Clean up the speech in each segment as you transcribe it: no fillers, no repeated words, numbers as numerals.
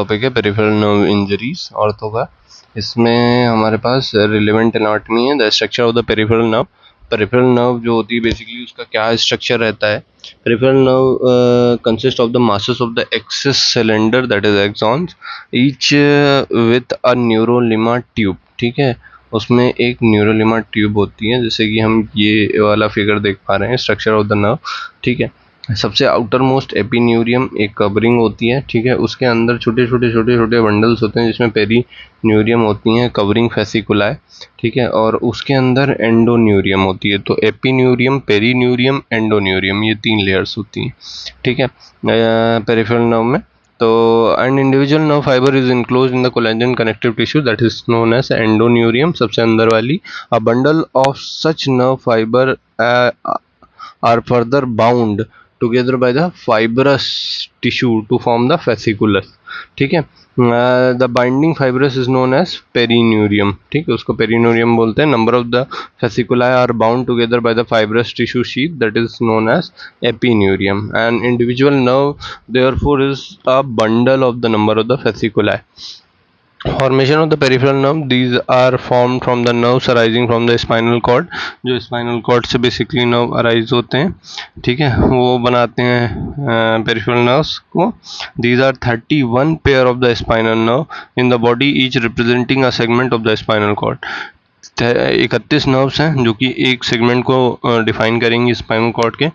Topic है peripheral nerve injuries ortho का। इसमें हमारे पास रिलेवेंट एनाटॉमी है, the structure of the peripheral nerve. Peripheral nerve जो होती है बेसिकली उसका क्या स्ट्रक्चर रहता है। Peripheral nerve consist of the masses of the axis cylinder that is axons each with a neurilemma tube. ठीक है, उसमें एक न्यूरोलिमा ट्यूब होती है, जैसे कि हम ये वाला फिगर देख पा रहे हैं स्ट्रक्चर ऑफ द नर्व। ठीक है, सबसे आउटर मोस्ट एपिन्यूरियम एक कवरिंग होती है। ठीक है, उसके अंदर छोटे छोटे बंडल्स होते हैं जिसमें पेरीन्यूरियम होती हैं, कवरिंग फेसिकुलाए। ठीक है, और उसके अंदर एंडोन्यूरियम होती है। तो एपिन्यूरियम, पेरीन्यूरियम, एंडोन्यूरियम, ये 3 लेयर्स होती हैं। ठीक है, पेरिफेरल नर्व में तो and individual nerve fibre is enclose in the collagen connective tissue that is known as endoneurium, सबसे अंदर वाली। A bundle of such nerve fibre are further bound together by the fibrous tissue to form the fasciculus. ठीक है, the binding fibrous is known as perineurium. ठीक है, उसको perineurium बोलते हैं। number of the fasciculi are bound together by the fibrous tissue sheath that is known as epineurium. An individual nerve therefore is a bundle of the number of the fasciculi. Formation of the peripheral nerve, these are form from the nerves arising from the spinal cord. जो spinal cord से basically nerve arise होते हैं, ठीक है, वो बनाते हैं peripheral nerves को। These are 31 pair of the spinal nerve in the body, each representing a segment of the spinal cord. 31 nerves हैं जो कि एक सेगमेंट को डिफाइन करेंगे स्पाइनल कॉर्ड के।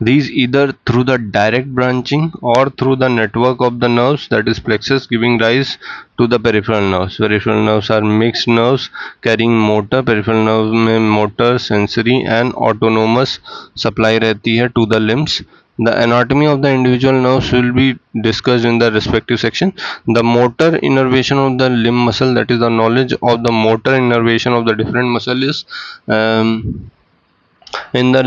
These either through the direct branching or through the network of the nerves that is plexus giving rise to the peripheral nerves. Peripheral nerves are mixed nerves carrying motor. Peripheral nerves में motor, sensory and autonomous supply रहती है to the limbs. The anatomy of the individual nerves will be discussed in the respective section. The motor innervation of the limb muscle, that is the knowledge of the motor innervation of the different muscle is in the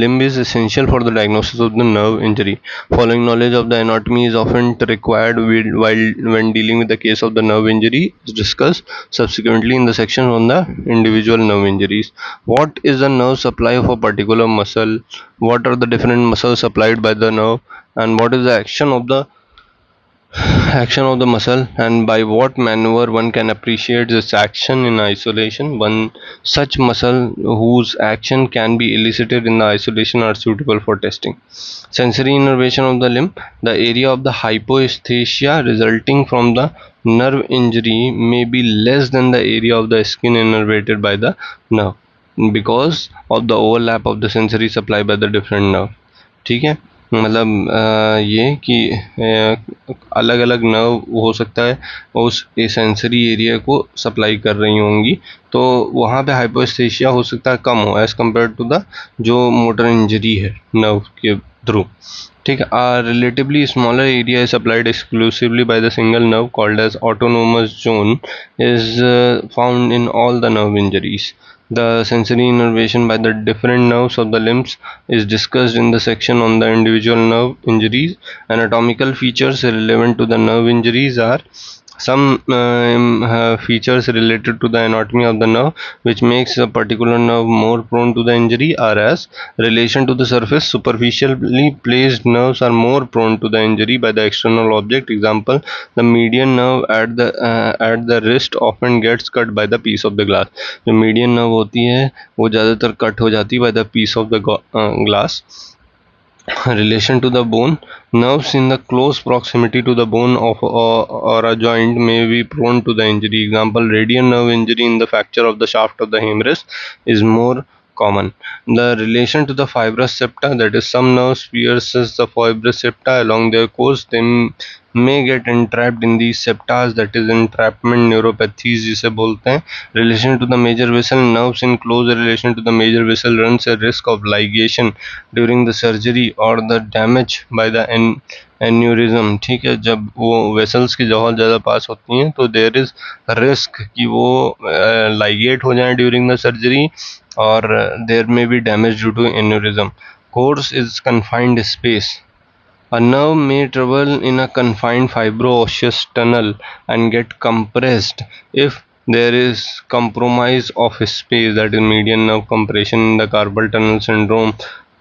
limb is essential for the diagnosis of the nerve injury. Following knowledge of the anatomy is often required when dealing with the case of the nerve injury is discussed subsequently in the section on the individual nerve injuries. What is the nerve supply of a particular muscle? What are the different muscles supplied by the nerve? And what is the action of the muscle, and by what maneuver one can appreciate this action in isolation. One such muscle whose action can be elicited in the isolation are suitable for testing. Sensory innervation of the limb, the area of the hypoesthesia resulting from the nerve injury may be less than the area of the skin innervated by the nerve because of the overlap of the sensory supply by the different nerve. ठीक है, मतलब ये कि अलग अलग nerve हो सकता है उस सेंसरी एरिया को सप्लाई कर रही होंगी, तो वहाँ पे हाइपोस्थेशिया हो सकता है कम हो एज कम्पेयर टू द जो मोटर इंजरी है नर्व के थ्रू। ठीक है, relatively smaller area is supplied exclusively by the single nerve called as autonomous zone is found in all the nerve injuries. The sensory innervation by the different nerves of the limbs is discussed in the section on the individual nerve injuries. Anatomical features relevant to the nerve injuries are some features related to the anatomy of the nerve which makes a particular nerve more prone to the injury are as relation to the surface. Superficially placed nerves are more prone to the injury by the external object. Example, the median nerve at the wrist often gets cut by the piece of the glass. जो median nerve होती है वो ज़्यादातर cut हो जाती है by the piece of the glass. Relation to the bone, nerves in the close proximity to the bone of or a joint may be prone to the injury. Example, radial nerve injury in the fracture of the shaft of the humerus is more common. The relation to the fibrous septa, that is some nerves pierces the fibrous septa along their course, they may get entrapped in these septas, that is entrapment neuropathies जिसे बोलते हैं. Relation to the major vessel, nerves in close relation to the major vessel runs a risk of ligation during the surgery or the damage by the aneurysm. ठीक है, जब वो vessels की बहुत ज़्यादा पास होती हैं तो देयर इज़ रिस्क कि वो लाइगेट हो जाएं ड्यूरिंग द सर्जरी और there may be damage due to aneurysm. Course is confined space. A nerve may travel in a confined fibro-osseous tunnel and get compressed if there is compromise of space, that is median nerve compression in the carpal tunnel syndrome.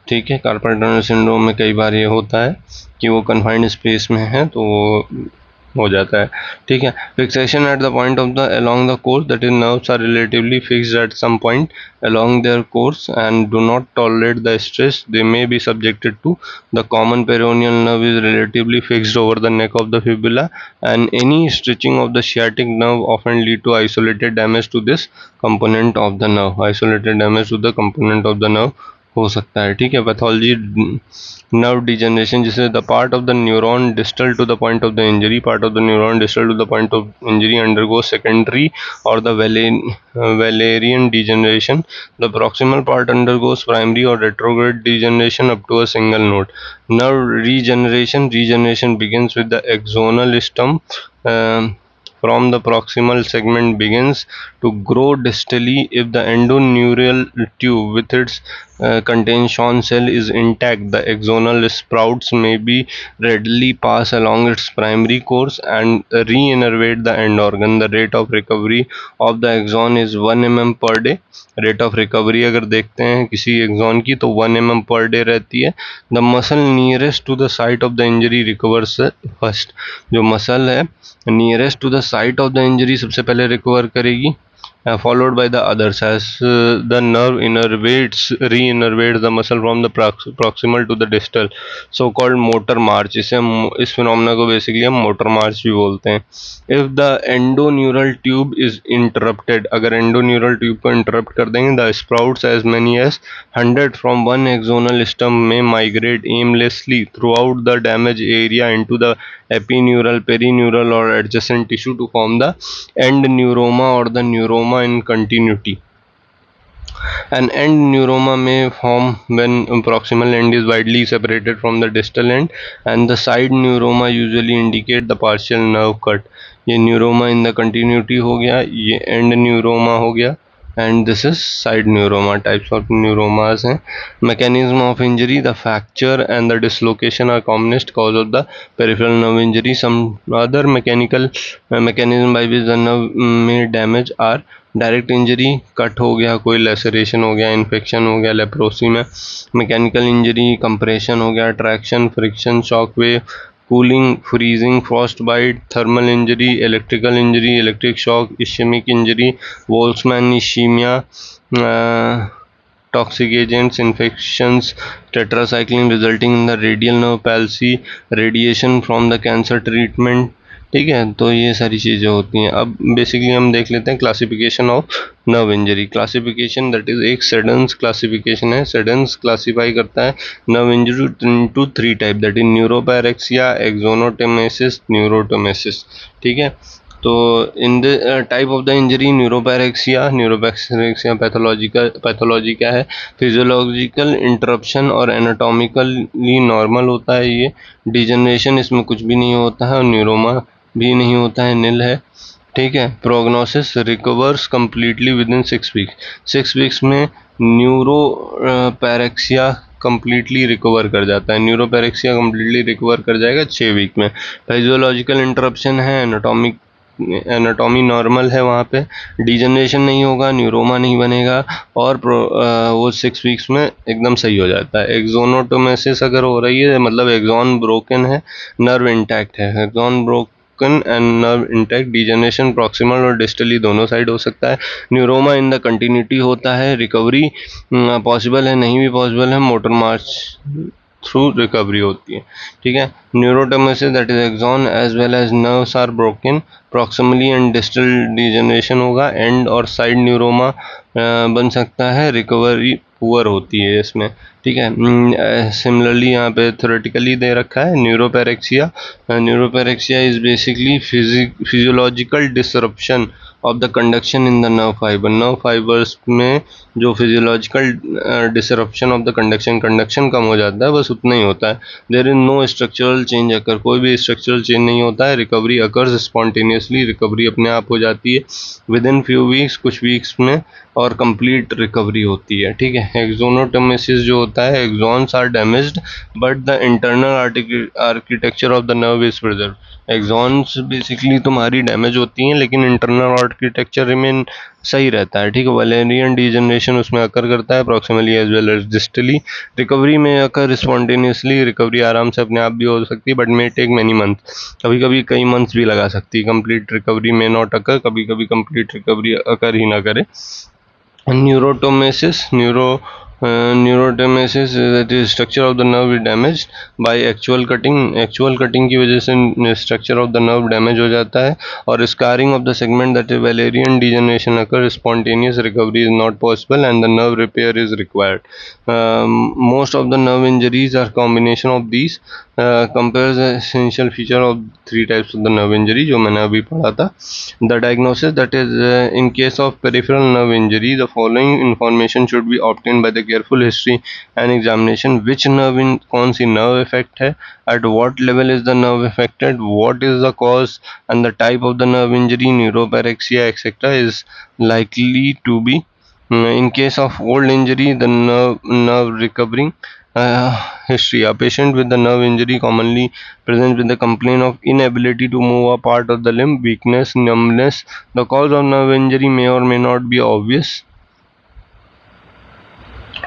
ठीक है, carpal tunnel syndrome में कई बार ये होता है कि वो confined space में है तो हो जाता है, ठीक है। Fixation at the point of the along the course, that is nerves are relatively fixed at some point along their course and do not tolerate the stress they may be subjected to. The common peroneal nerve is relatively fixed over the neck of the fibula, and any stretching of the sciatic nerve often lead to isolated damage to this component of the nerve. Isolated damage to the component of the nerve हो सकता है, ठीक है। Pathology nerve degeneration, जिसे the part of the neuron distal to the point of the injury, part of the neuron distal to the point of injury undergoes secondary or the Wallerian degeneration. The proximal part undergoes primary or retrograde degeneration up to a single node. Nerve regeneration begins with the axonal stump. From the proximal segment begins to grow distally if the endoneural tube with its contained Schwann cell is intact. The axonal sprouts may be readily pass along its primary course and re-innervate the end organ. The rate of recovery of the axon is 1 mm per day. Rate of recovery अगर देखते हैं किसी axon की तो 1 mm पर day रहती है। The muscle nearest to the site of the injury recovers first. जो मसल है nearest to the site of the injury सबसे पहले रिकवर करेगी, followed by the others as the nerve re-innervates the muscle from the proximal to the distal, so called motor march। इसे हम इस phenomena को basically हम motor मार्च भी बोलते हैं। If the endoneural tube is interrupted, अगर एंडोन्यूरल ट्यूब को इंटरप्ट कर देंगे, the sprouts as many as 100 from one axonal stump में migrate aimlessly throughout the damage area into the epineural, perineural or adjacent tissue to form the end neuroma or the neuroma in continuity. An end neuroma may form when proximal end is widely separated from the distal end, and the side neuroma usually indicate the partial nerve cut. ये neuroma in the continuity हो गया, ये end neuroma हो गया, and this is side neuroma. Types of neuromas हैं। Mechanism of injury, the fracture and the dislocation are commonest cause of the peripheral nerve injury. Some other mechanical mechanism by which the nerve may damage are direct injury, cut हो गया, कोई laceration हो गया, infection हो गया leprosy में। Mechanical injury, compression हो गया, traction, friction, shock wave, cooling, freezing, frost bite, thermal injury, electrical injury, electric shock, ischaemic injury, Volkmann ischaemia, toxic agents, infections, tetracycline resulting in the radial nerve palsy, radiation from the cancer treatment, ठीक है। तो ये सारी चीज़ें होती हैं। अब basically हम देख लेते हैं classification of nerve injury. Classification that is एक सेडन्स क्लासिफिकेशन है। सेडन्स क्लासीफाई करता है nerve injury into 3 type, that is neuropraxia, axonotmesis, neurotmesis, ठीक है। तो in the type of the injury neuropraxia pathology क्या है, फिजियोलॉजिकल इंटरप्शन और एनाटॉमिकली नॉर्मल होता है ये। डिजनरेशन इसमें कुछ भी नहीं होता है और न्यूरोमा भी नहीं होता है, नील है, ठीक है। Prognosis, recovers completely with in 6 weeks. 6 weeks में न्यूरोपैरेक्सिया कम्प्लीटली रिकवर कर जाता है, न्यूरोपैरेक्सिया कम्प्लीटली रिकवर कर जाएगा 6 वीक में। फिजियोलॉजिकल इंटरप्शन है, एनाटॉमी नॉर्मल है, वहाँ पे डिजनरेशन नहीं होगा, न्यूरोमा नहीं बनेगा और वो 6 वीक्स में एकदम सही हो जाता है। एक्सोनोटोमेसिस अगर हो रही है मतलब एक्सॉन ब्रोकन है, नर्व इंटैक्ट है, axon broken and nerve intact, degeneration proximal और डिस्टली दोनों साइड हो सकता है। न्यूरोमा इन द कंटिन्यूटी होता है। रिकवरी पॉसिबल है, नहीं भी पॉसिबल है, मोटर मार्च थ्रू रिकवरी होती है, ठीक है। Neurotmesis that is axon as well as nerves are broken proximally and distal degeneration होगा, एंड और साइड न्यूरोमा बन सकता है, रिकवरी पुअर होती है इसमें, ठीक है। सिमिलरली यहाँ पे थ्योरेटिकली दे रखा है neuropraxia. Neuropraxia is basically physiological disruption of the conduction in the nerve fibre. Nerve fibres में जो physiological disruption of the conduction कम हो जाता है, बस उतना ही होता है। There is no structural change occur, कोई भी स्ट्रक्चरल चेंज नहीं होता है। रिकवरी अकर्स स्पॉन्टेनियसली, रिकवरी अपने आप हो जाती है विद इन फ्यू वीक्स, कुछ वीक्स में, और कंप्लीट रिकवरी होती है, ठीक है। एक्सोनोटोमेसिस जो होता है, axons are damaged but the internal architecture of the nerve is preserve. Axons basically तुम्हारी डैमेज होती हैं लेकिन इंटरनल आर्किटेक्चर रिमेन सही रहता है, ठीक है। वैलेरियन डीजनरेशन उसमें अकर करता है proximally as well as distally. Recovery में अकर स्पॉन्टेनियसली, रिकवरी आराम से अपने आप भी हो सकती है, but may take many month, कभी कभी कई मंथ्स भी लगा सकती है। कंप्लीट रिकवरी में नॉट अकर, कभी कभी कंप्लीट रिकवरी अकर ही ना करे। Neurotmesis, neurotmesis that is structure of the nerve is damage by actual cutting. Actual cutting की वजह से structure of the nerve damage हो जाता है। और scarring of the segment that is Wallerian degeneration occur, spontaneous recovery is not possible and the nerve repair is required. Most of the nerve injuries are combination of these. Compare the essential feature of three types of the nerve injury जो मैंने अभी पढ़ा था। The diagnosis that is in case of peripheral nerve injury the following information should be obtained by the careful history and examination. Which nerve, in कौन सी nerve effect है, at what level is the nerve affected, what is the cause and the type of the nerve injury, neuropyrexia etc. is likely to be. In case of old injury, the nerve recovering history. A patient with the nerve injury commonly presents with the complaint of inability to move a part of the limb, weakness, numbness. The cause of nerve injury may or may not be obvious.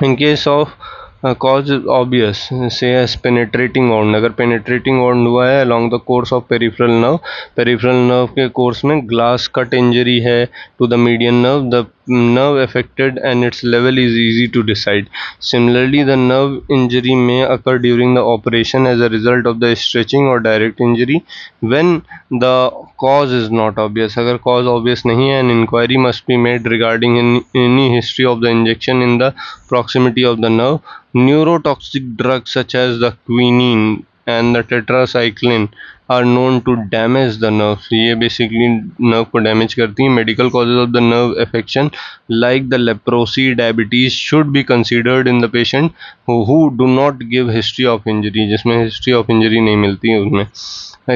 In case of cause is obvious, say as penetrating wound, अगर penetrating wound हुआ है along the course of peripheral nerve के course में glass cut injury है to the median nerve, the nerve affected and its level is easy to decide. Similarly, the nerve injury may occur during the operation as a result of the stretching or direct injury when the cause is not obvious. अगर cause obvious नहीं है, an inquiry must be made regarding any history of the injection in the proximity of the nerve. Neurotoxic drugs such as the quinine and the tetracycline are known to damage the nerve. ये basically nerve को damage करती हैं. Medical causes of the nerve affection like the leprosy, diabetes should be considered in the patient who do not give history of injury, जिसमें history of injury नहीं मिलती है उसमें.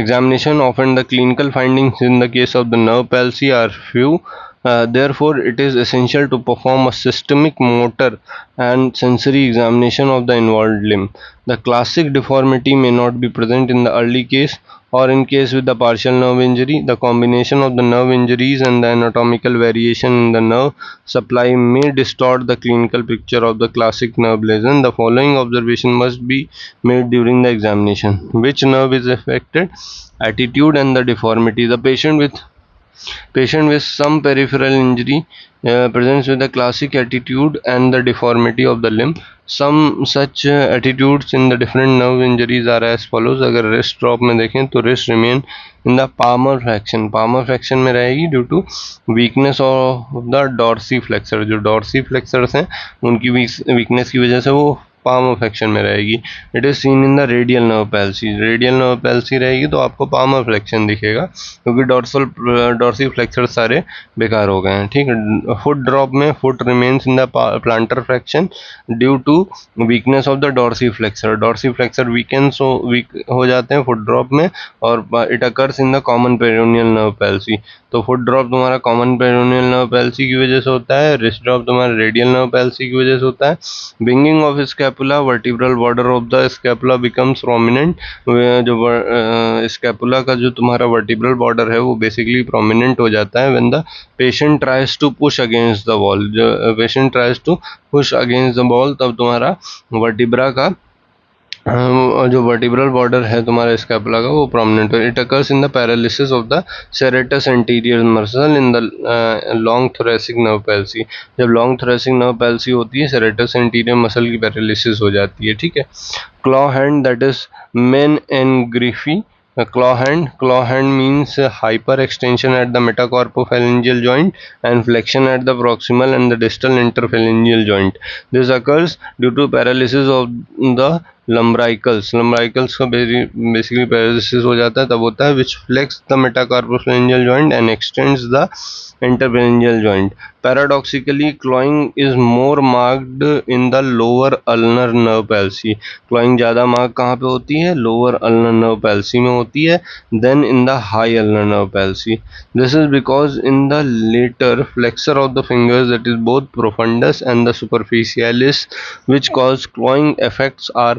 Examination, often the clinical findings in the case of the nerve palsy are few. Therefore, it is essential to perform a systemic motor and sensory examination of the involved limb. The classic deformity may not be present in the early case or in case with the partial nerve injury. The combination of the nerve injuries and the anatomical variation in the nerve supply may distort the clinical picture of the classic nerve lesion. The following observation must be made during the examination. Which nerve is affected? Attitude and the deformity. The patient with some peripheral injury presents with the classic attitude and the deformity of the limb. Some such attitudes in the different nerve injuries are as follows. अगर wrist drop में देखें तो wrist remain in the palmar flexion में रहेगी due to weakness of the dorsiflexor. जो dorsiflexors हैं उनकी weakness की वजह से वो palmar flexion में रहेगी. It is seen in the radial nerve palsy रहेगी तो आपको palmar flexion दिखेगा क्योंकि डॉर्सीफ्लेक्सर सारे बेकार हो गए हैं, ठीक है. फुट ड्रॉप में foot remains in the plantar flexion due to weakness of the dorsiflexor weak हो जाते हैं फुट ड्रॉप में और it occurs in the common peroneal nerve palsy. तो फुट ड्रॉप तुम्हारा कॉमन पेरोनियल नर्व पैल्सी की वजह से होता है, रिस्ट ड्रॉप तुम्हारा रेडियल नर्व पैल्सी की वजह से होता है. Winging of scapula, vertebral border of the scapula becomes prominent. जो स्कैपुला का जो तुम्हारा वर्टिब्रल बॉर्डर है वो बेसिकली प्रोमिनेंट हो जाता है when the patient tries to push against the wall. जो patient tries to push against the wall तब तुम्हारा वर्टिब्रा का जो वर्टिब्रल बॉर्डर है तुम्हारा स्कैपुला का वो प्रोमिनेंट है. It occurs in the paralysis of the serratus anterior muscle in the long thoracic nerve palsy. जब लॉन्ग थोरेसिक नर्व पैल्सी होती है सेरेटस एंटीरियर मसल की पैरालिसिस हो जाती है, ठीक है. Claw hand that is main en griffe. Claw hand means hyper extension at the metacarpophalangeal joint and flexion at the proximal and the distal interphalangeal joint. This occurs due to paralysis of the lumbricals का basically paralysis हो जाता है तब होता है which flex the metacarpophalangeal joint and extends the interphalangeal joint. Paradoxically, clawing is more marked in the lower ulnar nerve palsy. Clawing ज़्यादा marked कहाँ पे होती है? Lower ulnar nerve palsy में होती है then in the high ulnar nerve palsy. This is because in the later flexor of the fingers, that is both profundus and the superficialis, which cause clawing effects, are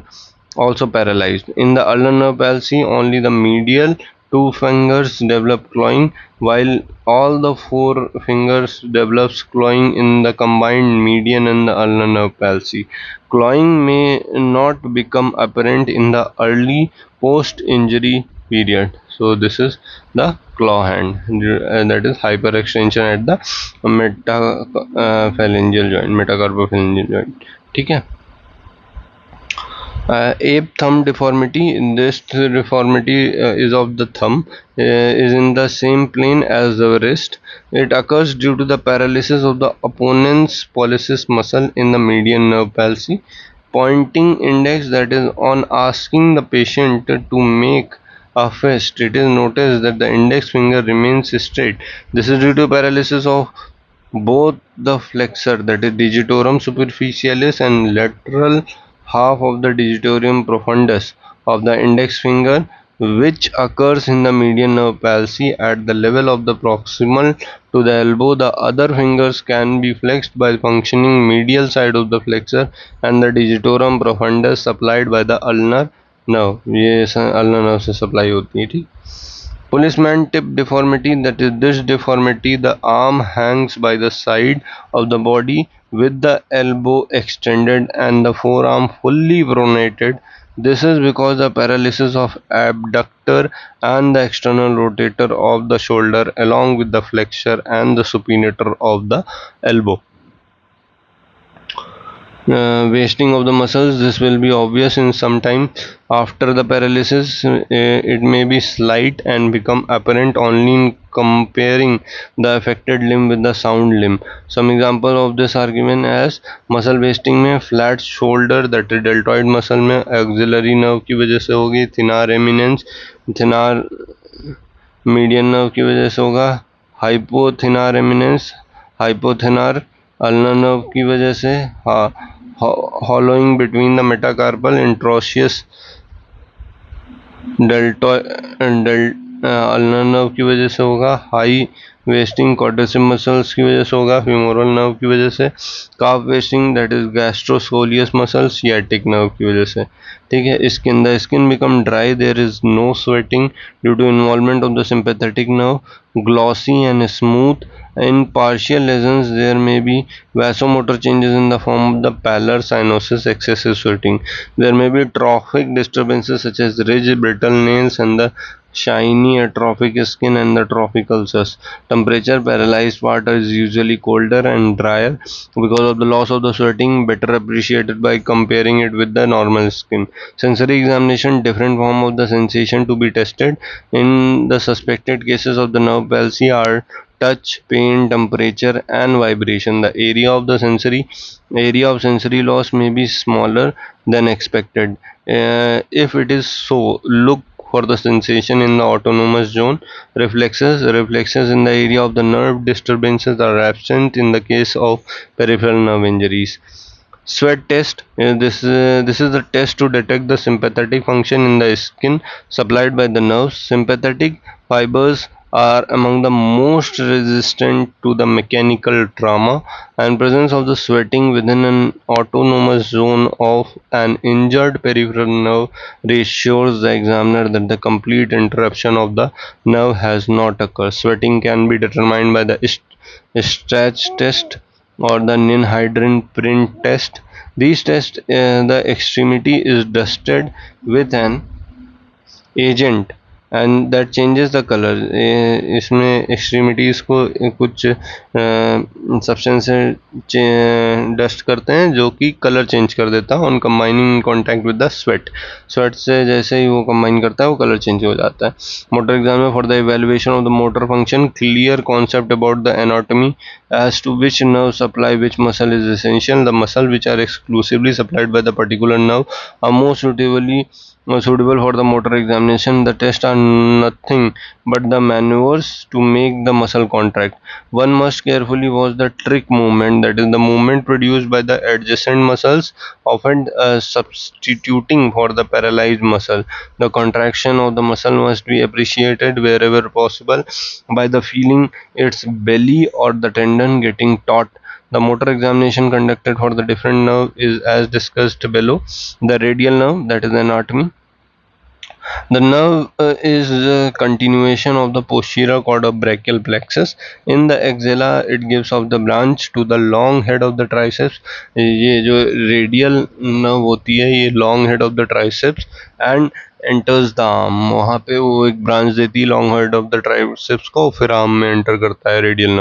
also paralyzed. In the ulnar nerve palsy, only the medial 2 fingers develop clawing, while all the 4 fingers develops clawing in the combined median and the ulnar nerve palsy. Clawing may not become apparent in the early post-injury period. So this is the claw hand, that is hyperextension at the metaphalangeal joint, metacarpophalangeal joint. ठीक है. Ape thumb deformity. This deformity is of the thumb, is in the same plane as the wrist. It occurs due to the paralysis of the opponent's pollicis muscle in the median nerve palsy. Pointing index, that is, on asking the patient to make a fist, it is noticed that the index finger remains straight. This is due to paralysis of both the flexor, that is digitorum superficialis, and lateral half of the digitorum profundus of the index finger, which occurs in the median nerve palsy at the level of the proximal to the elbow. The other fingers can be flexed by functioning medial side of the flexor and the digitorum profundus supplied by the ulnar nerve. ये ulnar nerve से supply होती है. ठीक. Policeman tip deformity, that is, this deformity, the arm hangs by the side of the body with the elbow extended and the forearm fully pronated. This is because the paralysis of abductor and the external rotator of the shoulder along with the flexor and the supinator of the elbow. Wasting of the muscles, this will be obvious in some time after the paralysis. It may be slight and become apparent only in comparing the affected limb with the sound limb. Some example of this are given as muscle wasting में flat shoulder, that is deltoid muscle में auxiliary nerve की वजह से होगी, thenar eminence, thenar median nerve की वजह से होगा, hypothenar eminence, hypothenar ulnar nerve की वजह से, hollowing between the metacarpal interosseous ulnar nerve की वजह से होगा, हाई वेस्टिंग quadricep मसल्स की वजह से होगा, femoral nerve की वजह से, calf wasting, that is gastroscoleus muscles, sciatic nerve की वजह से. ठीक है. Skin, the skin become dry, there is no sweating due to involvement of the sympathetic nerve, glossy and smooth. In partial lesions, there may be vasomotor changes in the form of the pallor, cyanosis, excessive sweating. There may be trophic disturbances such as ridge, brittle nails, and the shiny atrophic skin and the trophic ulcers. Temperature, paralyzed part is usually colder and drier because of the loss of the sweating, better appreciated by comparing it with the normal skin. Sensory examination, different form of the sensation to be tested in the suspected cases of the nerve palsy are touch, pain, temperature, and vibration. The area of sensory loss may be smaller than expected. If it is so, look for the sensation in the autonomous zone. Reflexes in the area of the nerve disturbances are absent in the case of peripheral nerve injuries. Sweat test, this is the test to detect the sympathetic function in the skin supplied by the nerves. Sympathetic fibers are among the most resistant to the mechanical trauma, and presence of the sweating within an autonomous zone of an injured peripheral nerve reassures the examiner that the complete interruption of the nerve has not occurred. Sweating can be determined by the Stretch test or the Ninhydrin print test. These tests, the extremity is dusted with an agent and that changes the color. इसमें extremities को कुछ substance से dust करते हैं जो कि color change कर देता है on combining in contact with the sweat से जैसे ही वो combine करता है वो color change हो जाता है. Motor exam में for the evaluation of the motor function, clear concept about the anatomy as to which nerve supply which muscle is essential. The muscle which are exclusively supplied by the particular nerve are most suitable for the motor examination. The tests are nothing but the maneuvers to make the muscle contract. One must carefully watch the trick movement, that is the movement produced by the adjacent muscles, often substituting for the paralyzed muscle. The contraction of the muscle must be appreciated wherever possible by the feeling its belly or the tendon getting taut. The motor examination conducted for the different nerve is as discussed below. The radial nerve, that is anatomy. The nerve is a continuation of the posterior cord of brachial plexus. In the axilla, it gives off the branch to the long head of the triceps. ये जो radial nerve होती है ये long head of the triceps and enters the arm. वहाँ पे वो एक branch देती है long head of the triceps को, फिर arm में enter करता है radial nerve.